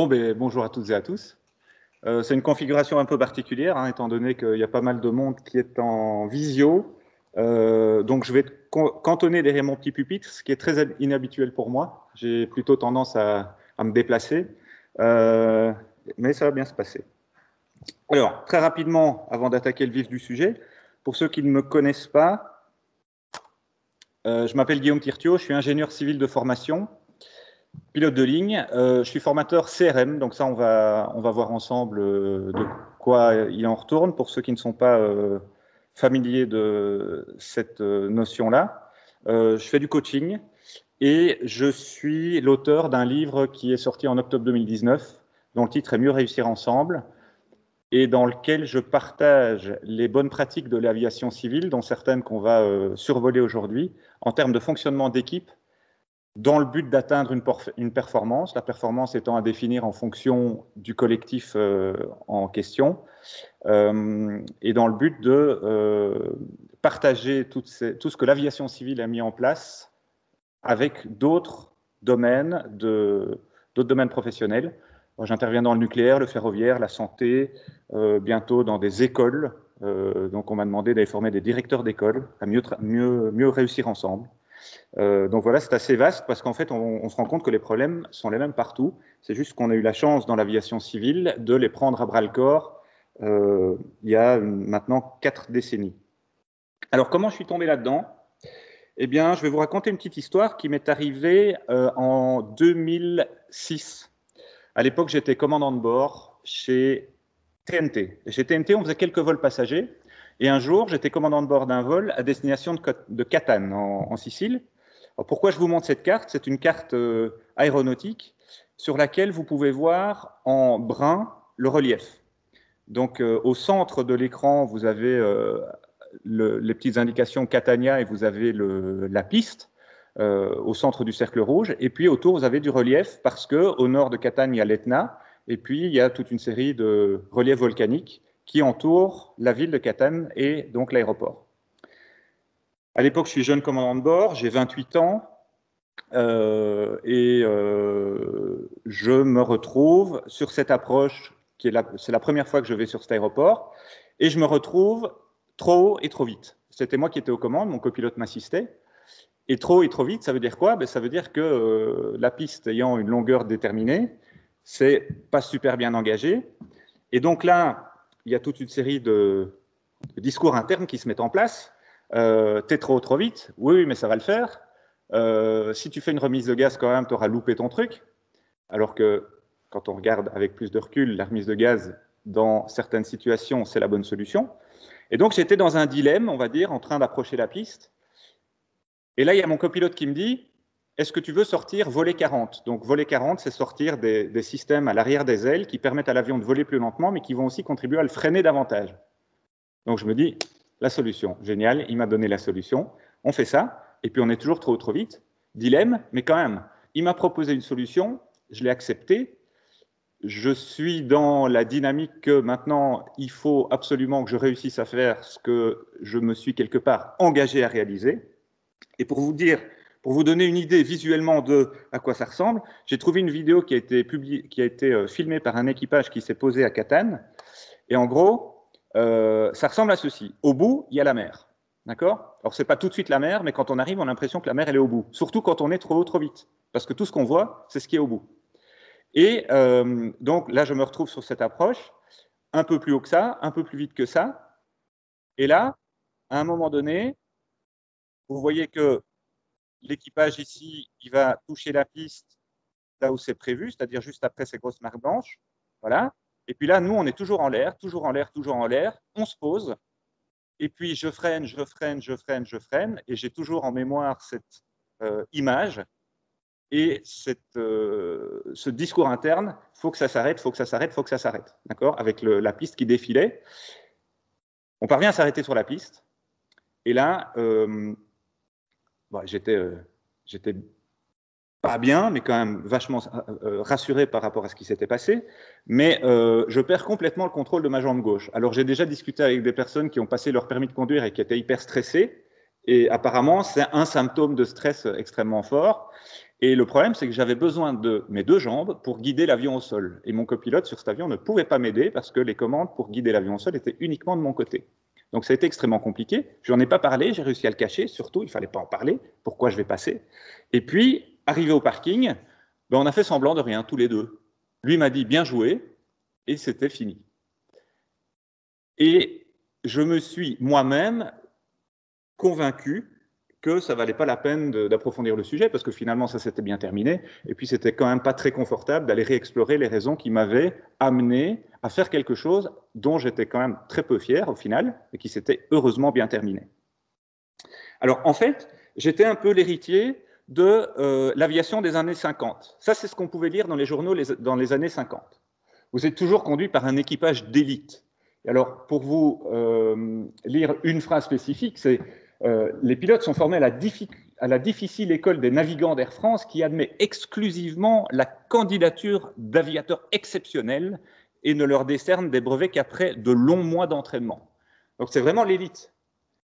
Bonjour à toutes et à tous. C'est une configuration un peu particulière, hein, étant donné qu'il y a pas mal de monde qui est en visio. Donc, je vais cantonner derrière mon petit pupitre, ce qui est très inhabituel pour moi. J'ai plutôt tendance à me déplacer, mais ça va bien se passer. Alors, très rapidement, avant d'attaquer le vif du sujet, pour ceux qui ne me connaissent pas, je m'appelle Guillaume Tirtiot, je suis ingénieur civil de formation, pilote de ligne. Je suis formateur CRM, donc ça, on va voir ensemble de quoi il en retourne pour ceux qui ne sont pas familiers de cette notion-là. Je fais du coaching et je suis l'auteur d'un livre qui est sorti en octobre 2019, dont le titre est Mieux réussir ensemble, et dans lequel je partage les bonnes pratiques de l'aviation civile, dont certaines qu'on va survoler aujourd'hui, en termes de fonctionnement d'équipe, dans le but d'atteindre une performance, la performance étant à définir en fonction du collectif en question, et dans le but de partager tout ce que l'aviation civile a mis en place avec d'autres domaines professionnels. J'interviens dans le nucléaire, le ferroviaire, la santé, bientôt dans des écoles. Donc on m'a demandé d'aller former des directeurs d'école à mieux réussir ensemble. Donc voilà, c'est assez vaste parce qu'en fait, on se rend compte que les problèmes sont les mêmes partout. C'est juste qu'on a eu la chance dans l'aviation civile de les prendre à bras-le-corps il y a maintenant 4 décennies. Alors, comment je suis tombé là-dedans? Eh bien, je vais vous raconter une petite histoire qui m'est arrivée en 2006. À l'époque, j'étais commandant de bord chez TNT. Et chez TNT, on faisait quelques vols passagers. Et un jour, j'étais commandant de bord d'un vol à destination de Catane, en Sicile. Alors, pourquoi je vous montre cette carte? C'est une carte aéronautique sur laquelle vous pouvez voir en brun le relief. Donc, au centre de l'écran, vous avez les petites indications Catania et vous avez la piste au centre du cercle rouge. Et puis, autour, vous avez du relief parce qu'au nord de Catane, il y a l'Etna. Et puis, il y a toute une série de reliefs volcaniques qui entourent la ville de Catane et donc l'aéroport. À l'époque, je suis jeune commandant de bord, j'ai 28 ans et je me retrouve sur cette approche c'est la première fois que je vais sur cet aéroport et je me retrouve trop haut et trop vite. C'était moi qui étais aux commandes, mon copilote m'assistait. Et trop et trop vite, ça veut dire quoi? Ça veut dire que la piste ayant une longueur déterminée, c'est pas super bien engagé. Et donc là, il y a toute une série de discours internes qui se mettent en place. T'es trop vite? Oui, mais ça va le faire. Si tu fais une remise de gaz quand même, tu auras loupé ton truc. Alors que quand on regarde avec plus de recul, la remise de gaz, dans certaines situations, c'est la bonne solution. Et donc, j'étais dans un dilemme, on va dire, en train d'approcher la piste. Et là, il y a mon copilote qui me dit, est-ce que tu veux sortir volet 40? Donc, volet 40, c'est sortir des systèmes à l'arrière des ailes qui permettent à l'avion de voler plus lentement, mais qui vont aussi contribuer à le freiner davantage. Donc, je me dis, la solution, génial, il m'a donné la solution. On fait ça, et puis on est toujours trop vite. Dilemme, mais quand même, il m'a proposé une solution, je l'ai acceptée. Je suis dans la dynamique que maintenant, il faut absolument que je réussisse à faire ce que je me suis quelque part engagé à réaliser. Et pour vous donner une idée visuellement de à quoi ça ressemble, j'ai trouvé une vidéo qui a été filmée par un équipage qui s'est posé à Catane. Et en gros, ça ressemble à ceci. Au bout, il y a la mer. D'accord? Alors, ce n'est pas tout de suite la mer, mais quand on arrive, on a l'impression que la mer, elle est au bout. Surtout quand on est trop vite. Parce que tout ce qu'on voit, c'est ce qui est au bout. Et donc, là, je me retrouve sur cette approche, un peu plus haut que ça, un peu plus vite que ça. Et là, à un moment donné, vous voyez que l'équipage ici, il va toucher la piste là où c'est prévu, c'est-à-dire juste après ces grosses marques blanches. Voilà. Et puis là, nous, on est toujours en l'air. On se pose. Et puis, je freine. Et j'ai toujours en mémoire cette image et ce discours interne. Il faut que ça s'arrête. D'accord? Avec la piste qui défilait. On parvient à s'arrêter sur la piste. Et là, j'étais pas bien, mais quand même vachement rassuré par rapport à ce qui s'était passé. Mais je perds complètement le contrôle de ma jambe gauche. Alors, j'ai déjà discuté avec des personnes qui ont passé leur permis de conduire et qui étaient hyper stressées. Et apparemment, c'est un symptôme de stress extrêmement fort. Et le problème, c'est que j'avais besoin de mes 2 jambes pour guider l'avion au sol. Et mon copilote sur cet avion ne pouvait pas m'aider parce que les commandes pour guider l'avion au sol étaient uniquement de mon côté. Donc ça a été extrêmement compliqué. Je n'en ai pas parlé, j'ai réussi à le cacher. Surtout, il ne fallait pas en parler. Pourquoi je vais passer? Et puis, arrivé au parking, ben, on a fait semblant de rien, tous les deux. Lui m'a dit bien joué, et c'était fini. Et je me suis moi-même convaincu que ça ne valait pas la peine d'approfondir le sujet, parce que finalement, ça s'était bien terminé, et puis c'était quand même pas très confortable d'aller réexplorer les raisons qui m'avaient amené à faire quelque chose dont j'étais quand même très peu fier au final, et qui s'était heureusement bien terminé. Alors, en fait, j'étais un peu l'héritier de l'aviation des années 50. Ça, c'est ce qu'on pouvait lire dans les journaux dans les années 50. Vous êtes toujours conduit par un équipage d'élite. Alors, pour vous lire une phrase spécifique, c'est les pilotes sont formés à la difficile école des navigants d'Air France qui admet exclusivement la candidature d'aviateurs exceptionnels et ne leur décerne des brevets qu'après de longs mois d'entraînement. Donc, c'est vraiment l'élite.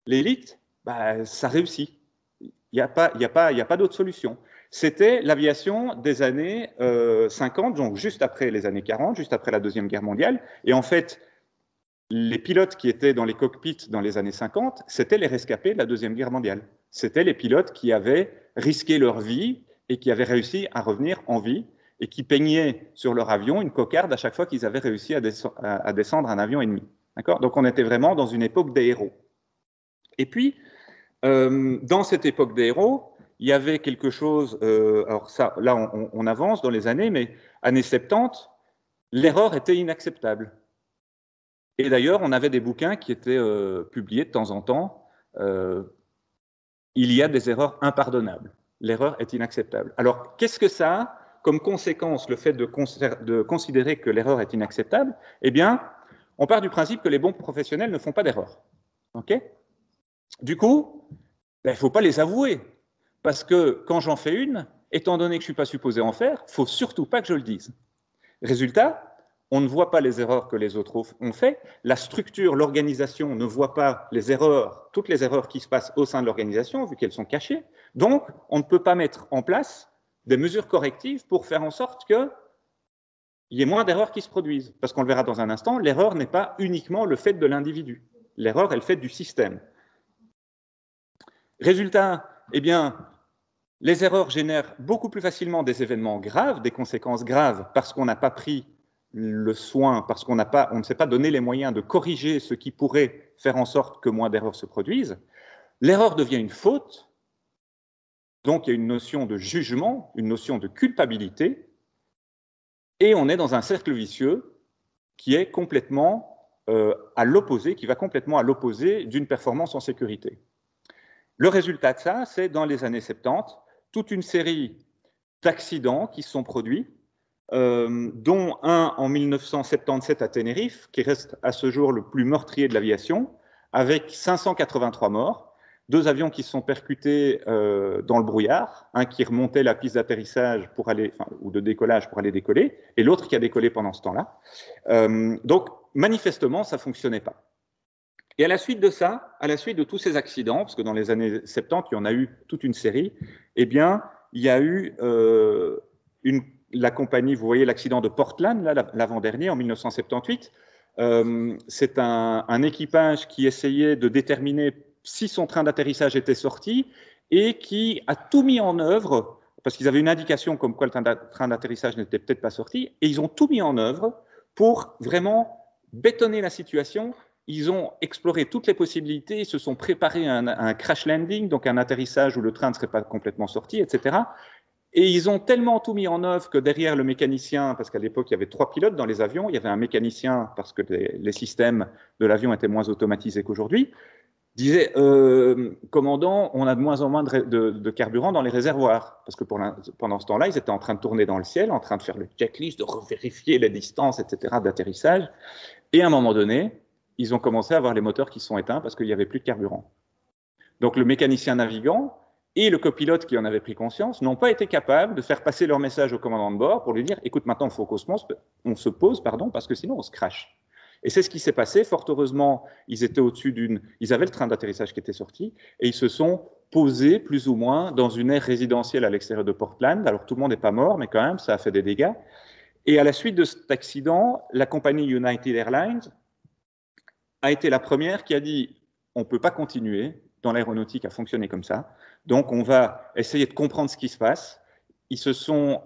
L'élite, bah, ça réussit. Il n'y a pas d'autre solution. C'était l'aviation des années 50, donc juste après les années 40, juste après la Deuxième Guerre mondiale. Et en fait, les pilotes qui étaient dans les cockpits dans les années 50, c'était les rescapés de la Deuxième Guerre mondiale. C'était les pilotes qui avaient risqué leur vie et qui avaient réussi à revenir en vie et qui peignaient sur leur avion une cocarde à chaque fois qu'ils avaient réussi à descendre un avion ennemi. Donc on était vraiment dans une époque des héros. Et puis, dans cette époque des héros, il y avait quelque chose, alors ça, là on avance dans les années, mais années 70, l'erreur était inacceptable. Et d'ailleurs, on avait des bouquins qui étaient publiés de temps en temps. Il y a des erreurs impardonnables. L'erreur est inacceptable. Alors, qu'est-ce que ça a comme conséquence, le fait de considérer que l'erreur est inacceptable? Eh bien, on part du principe que les bons professionnels ne font pas d'erreur. Okay? Du coup, il ne faut pas les avouer. Parce que quand j'en fais une, étant donné que je ne suis pas supposé en faire, il ne faut surtout pas que je le dise. Résultat, on ne voit pas les erreurs que les autres ont fait. La structure, l'organisation ne voit pas les erreurs, toutes les erreurs qui se passent au sein de l'organisation, vu qu'elles sont cachées. Donc, on ne peut pas mettre en place des mesures correctives pour faire en sorte qu'il y ait moins d'erreurs qui se produisent. Parce qu'on le verra dans un instant, l'erreur n'est pas uniquement le fait de l'individu. L'erreur est le fait du système. Résultat, eh bien, les erreurs génèrent beaucoup plus facilement des événements graves, des conséquences graves, parce qu'on n'a pas pris le soin, parce qu'on ne s'est pas donné les moyens de corriger ce qui pourrait faire en sorte que moins d'erreurs se produisent. L'erreur devient une faute, donc il y a une notion de jugement, une notion de culpabilité, et on est dans un cercle vicieux qui est complètement à l'opposé, qui va complètement à l'opposé d'une performance en sécurité. Le résultat de ça, c'est dans les années 70, toute une série d'accidents qui se sont produits, dont un en 1977 à Tenerife, qui reste à ce jour le plus meurtrier de l'aviation, avec 583 morts, 2 avions qui se sont percutés dans le brouillard, un qui remontait la piste d'atterrissage ou de décollage pour aller décoller, et l'autre qui a décollé pendant ce temps-là. Donc, manifestement, ça ne fonctionnait pas. Et à la suite de ça, à la suite de tous ces accidents, parce que dans les années 70, il y en a eu toute une série, eh bien, il y a eu la compagnie, vous voyez l'accident de Portland, l'avant-dernier, en 1978. C'est un équipage qui essayait de déterminer si son train d'atterrissage était sorti et qui a tout mis en œuvre, parce qu'ils avaient une indication comme quoi le train d'atterrissage n'était peut-être pas sorti, et ils ont tout mis en œuvre pour vraiment bétonner la situation. Ils ont exploré toutes les possibilités, ils se sont préparés à un crash landing, donc un atterrissage où le train ne serait pas complètement sorti, etc. Et ils ont tellement tout mis en œuvre que derrière le mécanicien, parce qu'à l'époque il y avait 3 pilotes dans les avions, il y avait un mécanicien parce que les systèmes de l'avion étaient moins automatisés qu'aujourd'hui, disait commandant, on a de moins en moins de carburant dans les réservoirs, parce que pendant ce temps-là, ils étaient en train de tourner dans le ciel, en train de faire le checklist, de revérifier les distances, etc., d'atterrissage. Et à un moment donné, ils ont commencé à avoir les moteurs qui sont éteints parce qu'il n'y avait plus de carburant. Donc le mécanicien navigant et le copilote qui en avait pris conscience n'ont pas été capables de faire passer leur message au commandant de bord pour lui dire « Écoute, maintenant, il faut qu'on se pose, parce que sinon, on se crache. » Et c'est ce qui s'est passé. Fort heureusement, ils étaient ils avaient le train d'atterrissage qui était sorti et ils se sont posés plus ou moins dans une aire résidentielle à l'extérieur de Portland. Alors tout le monde n'est pas mort, mais quand même, ça a fait des dégâts. Et à la suite de cet accident, la compagnie United Airlines a été la première qui a dit on ne peut pas continuer dans l'aéronautique à fonctionner comme ça. Donc on va essayer de comprendre ce qui se passe. Ils se sont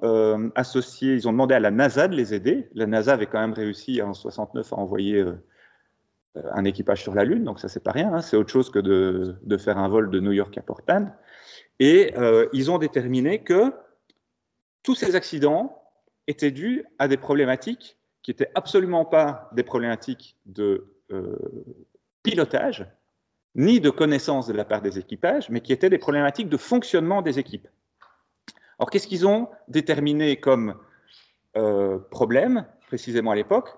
associés, ils ont demandé à la NASA de les aider. La NASA avait quand même réussi en 69 à envoyer un équipage sur la Lune, donc ça c'est pas rien, hein. C'est autre chose que de faire un vol de New York à Portland. Et ils ont déterminé que tous ces accidents étaient dus à des problématiques qui n'étaient absolument pas des problématiques de pilotage, ni de connaissance de la part des équipages, mais qui étaient des problématiques de fonctionnement des équipes. Alors, qu'est-ce qu'ils ont déterminé comme problème, précisément à l'époque?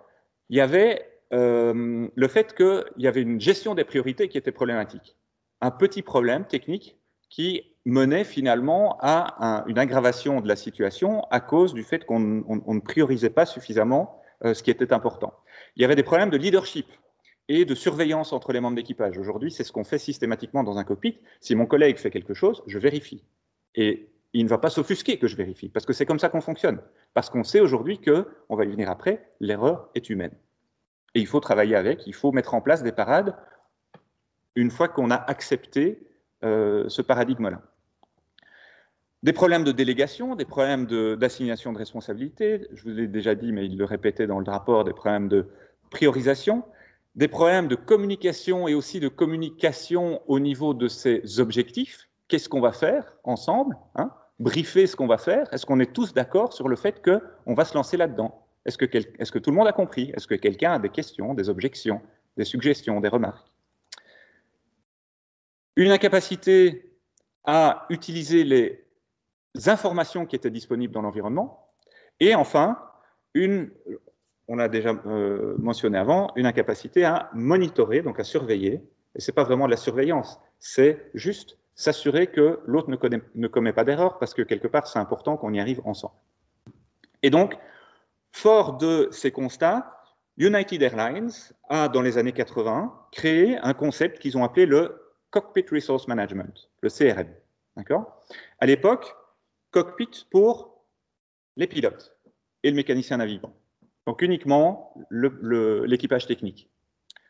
Il y avait le fait qu'il y avait une gestion des priorités qui était problématique. Un petit problème technique qui menait finalement à une aggravation de la situation à cause du fait qu'on ne priorisait pas suffisamment ce qui était important. Il y avait des problèmes de leadership et de surveillance entre les membres d'équipage. Aujourd'hui, c'est ce qu'on fait systématiquement dans un cockpit. Si mon collègue fait quelque chose, je vérifie. Et il ne va pas s'offusquer que je vérifie, parce que c'est comme ça qu'on fonctionne. Parce qu'on sait aujourd'hui que, on va y venir après, l'erreur est humaine. Et il faut travailler avec, il faut mettre en place des parades une fois qu'on a accepté ce paradigme-là. Des problèmes de délégation, des problèmes d'assignation de responsabilité, je vous l'ai déjà dit, mais il le répétait dans le rapport, des problèmes de priorisation, des problèmes de communication et aussi de communication au niveau de ces objectifs. Qu'est-ce qu'on va faire ensemble, hein? Briefer ce qu'on va faire. Est-ce qu'on est tous d'accord sur le fait qu'on va se lancer là-dedans? Est-ce que tout le monde a compris? Est-ce que quelqu'un a des questions, des objections, des suggestions, des remarques? Une incapacité à utiliser les informations qui étaient disponibles dans l'environnement. Et enfin, on a déjà mentionné avant, une incapacité à monitorer, donc à surveiller. Et ce n'est pas vraiment de la surveillance, c'est juste s'assurer que l'autre ne commet pas d'erreur, parce que quelque part, c'est important qu'on y arrive ensemble. Et donc, fort de ces constats, United Airlines a, dans les années 80, créé un concept qu'ils ont appelé le Cockpit Resource Management, le CRM. D'accord ? À l'époque, cockpit pour les pilotes et le mécanicien navigant. Donc uniquement l'équipage technique.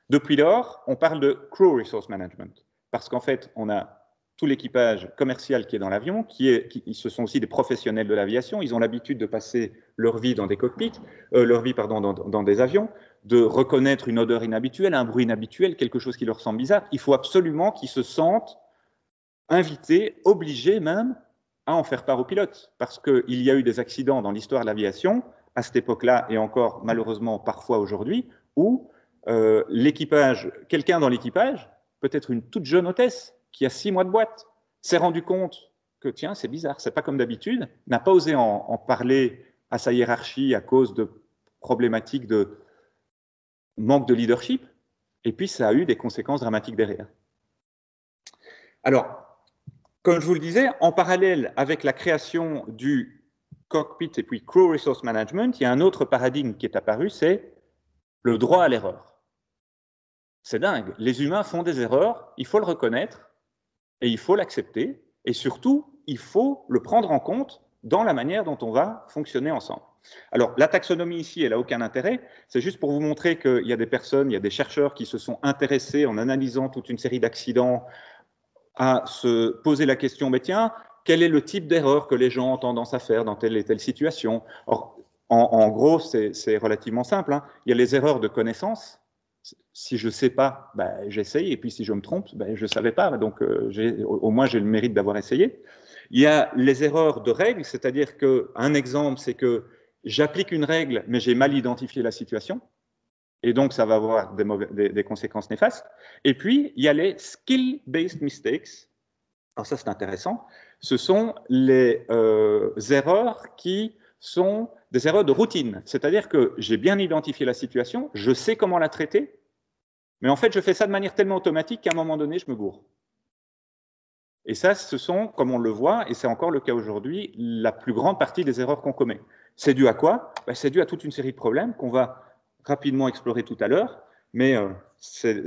Depuis lors, on parle de Crew Resource Management, parce qu'en fait, on a tout l'équipage commercial qui est dans l'avion, ce sont aussi des professionnels de l'aviation, ils ont l'habitude de passer leur vie dans des cockpits, dans des avions, de reconnaître une odeur inhabituelle, un bruit inhabituel, quelque chose qui leur semble bizarre. Il faut absolument qu'ils se sentent invités, obligés même, à en faire part aux pilotes, parce qu'il y a eu des accidents dans l'histoire de l'aviation, à cette époque-là, et encore malheureusement parfois aujourd'hui, où quelqu'un dans l'équipage, peut-être une toute jeune hôtesse, qui a 6 mois de boîte, s'est rendu compte que, tiens, c'est bizarre, c'est pas comme d'habitude, n'a pas osé en parler à sa hiérarchie à cause de problématiques de manque de leadership, et puis ça a eu des conséquences dramatiques derrière. Alors, comme je vous le disais, en parallèle avec la création du cockpit et puis Crew Resource Management, il y a un autre paradigme qui est apparu, c'est le droit à l'erreur. C'est dingue, les humains font des erreurs, il faut le reconnaître, et il faut l'accepter, et surtout, il faut le prendre en compte dans la manière dont on va fonctionner ensemble. Alors, la taxonomie ici, elle n'a aucun intérêt, c'est juste pour vous montrer qu'il y a des personnes, il y a des chercheurs qui se sont intéressés en analysant toute une série d'accidents à se poser la question, mais tiens, quel est le type d'erreur que les gens ont tendance à faire dans telle et telle situation? Or, en gros, c'est relativement simple, hein. Il y a les erreurs de connaissance. Si je ne sais pas, j'essaye, et puis si je me trompe, je ne savais pas, donc au moins j'ai le mérite d'avoir essayé. Il y a les erreurs de règles, c'est-à-dire qu'un exemple, c'est que j'applique une règle, mais j'ai mal identifié la situation, et donc ça va avoir des conséquences néfastes. Et puis, il y a les skill-based mistakes. Alors ça, c'est intéressant. Ce sont les erreurs qui sont des erreurs de routine, c'est-à-dire que j'ai bien identifié la situation, je sais comment la traiter, mais en fait, je fais ça de manière tellement automatique qu'à un moment donné, je me gourre. Et ça, ce sont, comme on le voit, et c'est encore le cas aujourd'hui, la plus grande partie des erreurs qu'on commet. C'est dû à quoi? C'est dû à toute une série de problèmes qu'on va rapidement exploré tout à l'heure, mais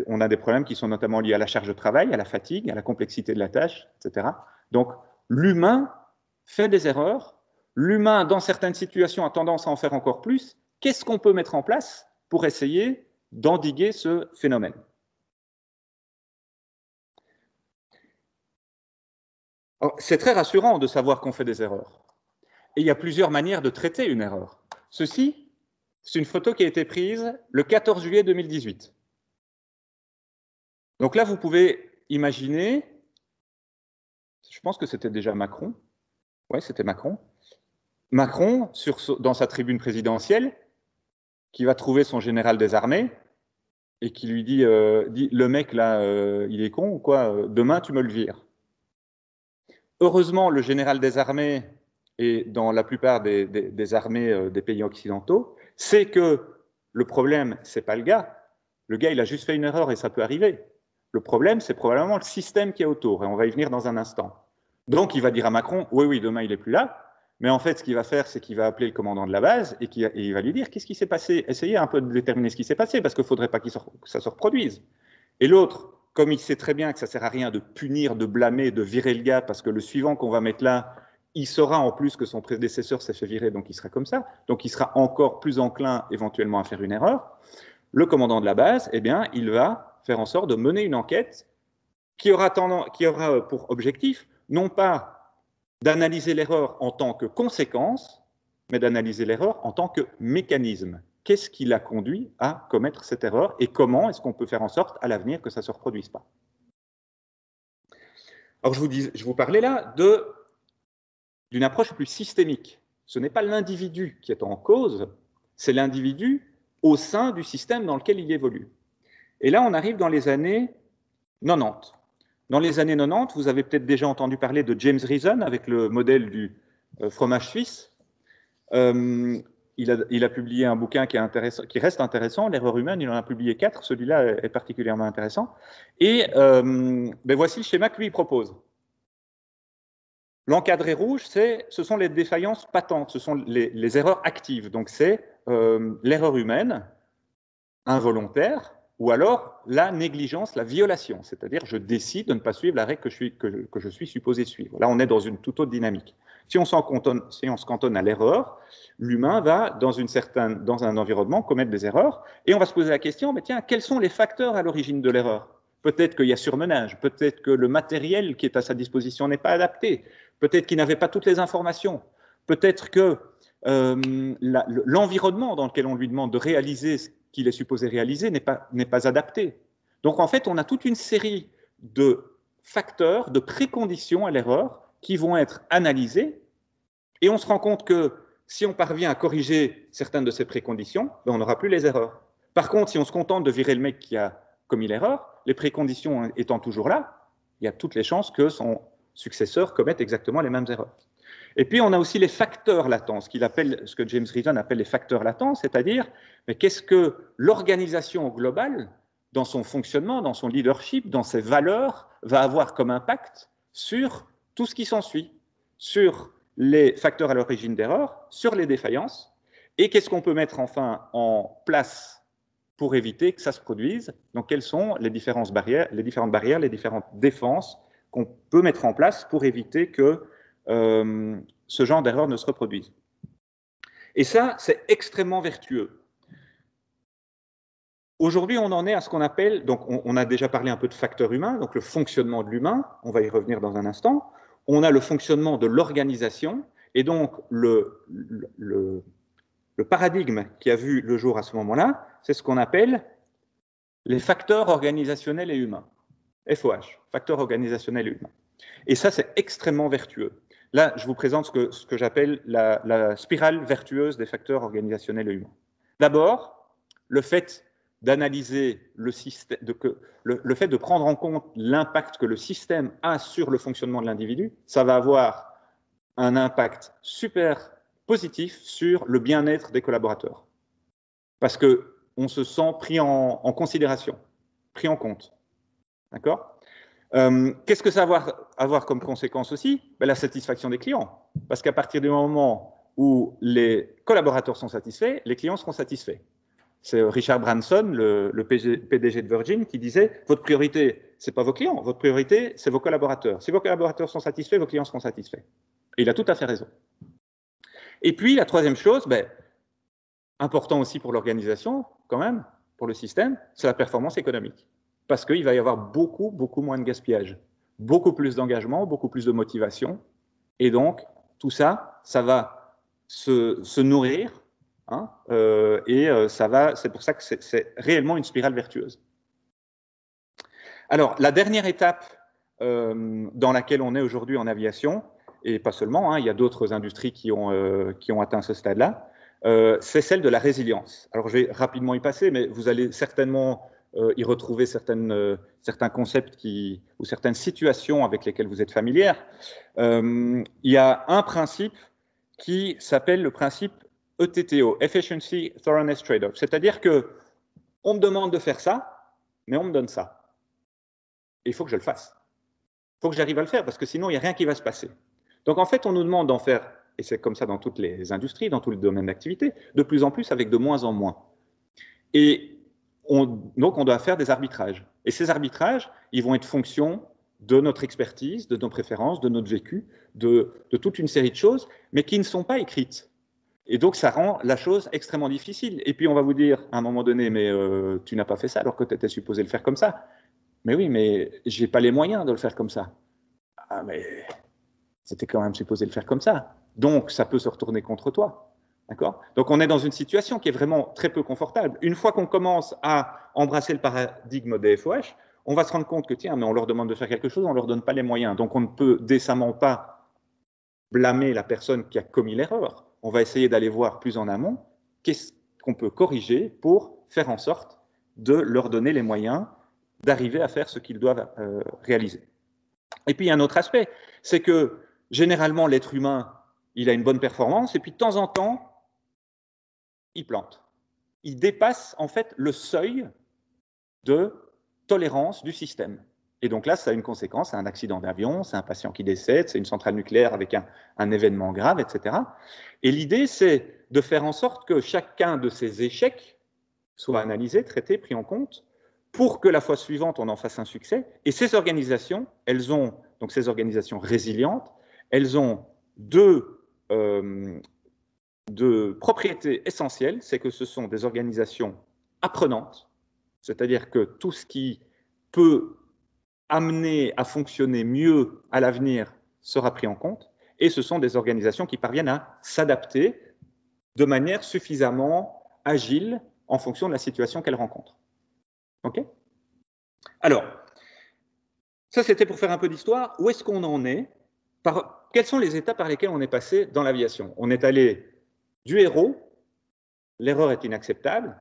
on a des problèmes qui sont notamment liés à la charge de travail, à la fatigue, à la complexité de la tâche, etc. Donc, l'humain fait des erreurs. L'humain, dans certaines situations, a tendance à en faire encore plus. Qu'est-ce qu'on peut mettre en place pour essayer d'endiguer ce phénomène? C'est très rassurant de savoir qu'on fait des erreurs. Et il y a plusieurs manières de traiter une erreur. Ceci, c'est une photo qui a été prise le 14 juillet 2018. Donc là, vous pouvez imaginer, je pense que c'était déjà Macron. Oui, c'était Macron. Macron, dans sa tribune présidentielle, qui va trouver son général des armées et qui lui dit, le mec là, il est con ou quoi, demain tu me le vires. Heureusement, le général des armées, et dans la plupart des armées des pays occidentaux, sait que le problème, c'est pas le gars. Le gars, il a juste fait une erreur et ça peut arriver. Le problème, c'est probablement le système qui est autour, et on va y venir dans un instant. Donc, il va dire à Macron, oui, demain, il n'est plus là, mais en fait, ce qu'il va faire, c'est qu'il va appeler le commandant de la base et il va lui dire, qu'est-ce qui s'est passé? Essayez un peu de déterminer ce qui s'est passé, parce qu'il ne faudrait pas que ça se reproduise. Et l'autre, comme il sait très bien que ça ne sert à rien de punir, de blâmer, de virer le gars, parce que le suivant qu'on va mettre là, il saura en plus que son prédécesseur s'est fait virer, donc il sera comme ça, donc il sera encore plus enclin éventuellement à faire une erreur. Le commandant de la base, eh bien, il va faire en sorte de mener une enquête qui aura pour objectif, non pas d'analyser l'erreur en tant que conséquence, mais d'analyser l'erreur en tant que mécanisme. Qu'est-ce qui l'a conduit à commettre cette erreur et comment est-ce qu'on peut faire en sorte à l'avenir que ça ne se reproduise pas? Alors, je vous parlais là d'une approche plus systémique. Ce n'est pas l'individu qui est en cause, c'est l'individu au sein du système dans lequel il évolue. Et là, on arrive dans les années 90. Dans les années 90, vous avez peut-être déjà entendu parler de James Reason avec le modèle du fromage suisse. Il a publié un bouquin qui reste intéressant, L'erreur humaine. Il en a publié 4. Celui-là est particulièrement intéressant. Et voici le schéma que lui propose. L'encadré rouge, ce sont les défaillances patentes, ce sont les erreurs actives. Donc, c'est l'erreur humaine involontaire ou alors la négligence, la violation. C'est-à-dire, je décide de ne pas suivre la règle que je suis supposé suivre. Là, on est dans une toute autre dynamique. Si on se cantonne à l'erreur, l'humain va, dans un environnement, commettre des erreurs. Et on va se poser la question, mais tiens, quels sont les facteurs à l'origine de l'erreur? Peut-être qu'il y a surmenage, peut-être que le matériel qui est à sa disposition n'est pas adapté, peut-être qu'il n'avait pas toutes les informations, peut-être que l'environnement dans lequel on lui demande de réaliser ce qu'il est supposé réaliser n'est pas adapté. Donc en fait, on a toute une série de facteurs, de préconditions à l'erreur qui vont être analysés et on se rend compte que si on parvient à corriger certaines de ces préconditions, on n'aura plus les erreurs. Par contre, si on se contente de virer le mec qui a commis l'erreur, les préconditions étant toujours là, il y a toutes les chances que son successeur commette exactement les mêmes erreurs. Et puis, on a aussi les facteurs latents, ce que James Reason appelle les facteurs latents, c'est-à-dire, mais qu'est-ce que l'organisation globale, dans son fonctionnement, dans son leadership, dans ses valeurs, va avoir comme impact sur tout ce qui s'ensuit, sur les facteurs à l'origine d'erreurs, sur les défaillances, et qu'est-ce qu'on peut mettre enfin en place pour éviter que ça se produise. Donc, quelles sont les différentes barrières, les différentes défenses qu'on peut mettre en place pour éviter que ce genre d'erreur ne se reproduise. Et ça, c'est extrêmement vertueux. Aujourd'hui, on en est à ce qu'on appelle, donc on a déjà parlé un peu de facteur humain, donc le fonctionnement de l'humain, on va y revenir dans un instant. On a le fonctionnement de l'organisation, et donc le paradigme qui a vu le jour à ce moment-là, c'est ce qu'on appelle les facteurs organisationnels et humains. FOH, facteurs organisationnels et humains. Et ça, c'est extrêmement vertueux. Là, je vous présente ce que j'appelle la spirale vertueuse des facteurs organisationnels et humains. D'abord, le fait d'analyser le système, le fait de prendre en compte l'impact que le système a sur le fonctionnement de l'individu, ça va avoir un impact super positif sur le bien-être des collaborateurs. Parce qu'on se sent pris en considération, pris en compte. D'accord ? Qu'est-ce que ça va avoir comme conséquence aussi? La satisfaction des clients. Parce qu'à partir du moment où les collaborateurs sont satisfaits, les clients seront satisfaits. C'est Richard Branson, le PDG de Virgin, qui disait « Votre priorité, ce n'est pas vos clients, votre priorité, c'est vos collaborateurs. Si vos collaborateurs sont satisfaits, vos clients seront satisfaits. » Et il a tout à fait raison. Et puis, la troisième chose, important aussi pour l'organisation, quand même, pour le système, c'est la performance économique. Parce qu'il va y avoir beaucoup, beaucoup moins de gaspillage, beaucoup plus d'engagement, beaucoup plus de motivation. Et donc, tout ça, ça va se nourrir. C'est pour ça que c'est réellement une spirale vertueuse. Alors, la dernière étape dans laquelle on est aujourd'hui en aviation, et pas seulement, il y a d'autres industries qui ont atteint ce stade-là, c'est celle de la résilience. Alors, je vais rapidement y passer, mais vous allez certainement y retrouver certains concepts ou certaines situations avec lesquelles vous êtes familières. Il y a un principe qui s'appelle le principe ETTO, Efficiency Thoroughness Trade-off. C'est-à-dire qu'on me demande de faire ça, mais on me donne ça. Et il faut que je le fasse. Il faut que j'arrive à le faire, parce que sinon, il n'y a rien qui va se passer. Donc, en fait, on nous demande d'en faire, et c'est comme ça dans toutes les industries, dans tous les domaines d'activité, de plus en plus avec de moins en moins. Et donc, on doit faire des arbitrages. Et ces arbitrages, ils vont être fonction de notre expertise, de nos préférences, de notre vécu, de toute une série de choses, mais qui ne sont pas écrites. Et donc, ça rend la chose extrêmement difficile. Et puis, on va vous dire, à un moment donné, mais tu n'as pas fait ça alors que tu étais supposé le faire comme ça. Mais oui, mais je n'ai pas les moyens de le faire comme ça. Ah, mais c'était quand même supposé le faire comme ça. Donc, ça peut se retourner contre toi. D'accord ? Donc, on est dans une situation qui est vraiment très peu confortable. Une fois qu'on commence à embrasser le paradigme des FOH, on va se rendre compte que, tiens, mais on leur demande de faire quelque chose, on ne leur donne pas les moyens. Donc, on ne peut décemment pas blâmer la personne qui a commis l'erreur. On va essayer d'aller voir plus en amont qu'est-ce qu'on peut corriger pour faire en sorte de leur donner les moyens d'arriver à faire ce qu'ils doivent réaliser. Et puis, il y a un autre aspect, c'est que généralement, l'être humain, il a une bonne performance, et puis de temps en temps, il plante. Il dépasse en fait le seuil de tolérance du système. Et donc là, ça a une conséquence, c'est un accident d'avion, c'est un patient qui décède, c'est une centrale nucléaire avec un événement grave, etc. Et l'idée, c'est de faire en sorte que chacun de ces échecs soit analysé, traité, pris en compte, pour que la fois suivante, on en fasse un succès. Et ces organisations, donc ces organisations résilientes, elles ont deux propriétés essentielles, c'est que ce sont des organisations apprenantes, c'est-à-dire que tout ce qui peut amener à fonctionner mieux à l'avenir sera pris en compte, et ce sont des organisations qui parviennent à s'adapter de manière suffisamment agile en fonction de la situation qu'elles rencontrent. OK ? Alors, ça c'était pour faire un peu d'histoire. Où est-ce qu'on en est ? Quelles sont les étapes par lesquelles on est passé dans l'aviation ? On est allé du héros, l'erreur est inacceptable.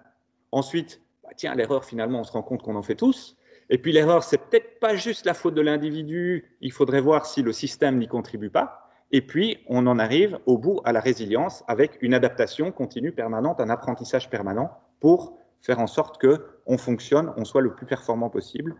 Ensuite, tiens, l'erreur, finalement, on se rend compte qu'on en fait tous. Et puis l'erreur, c'est peut-être pas juste la faute de l'individu, il faudrait voir si le système n'y contribue pas. Et puis, on en arrive au bout à la résilience avec une adaptation continue permanente, un apprentissage permanent pour faire en sorte qu'on fonctionne, on soit le plus performant possible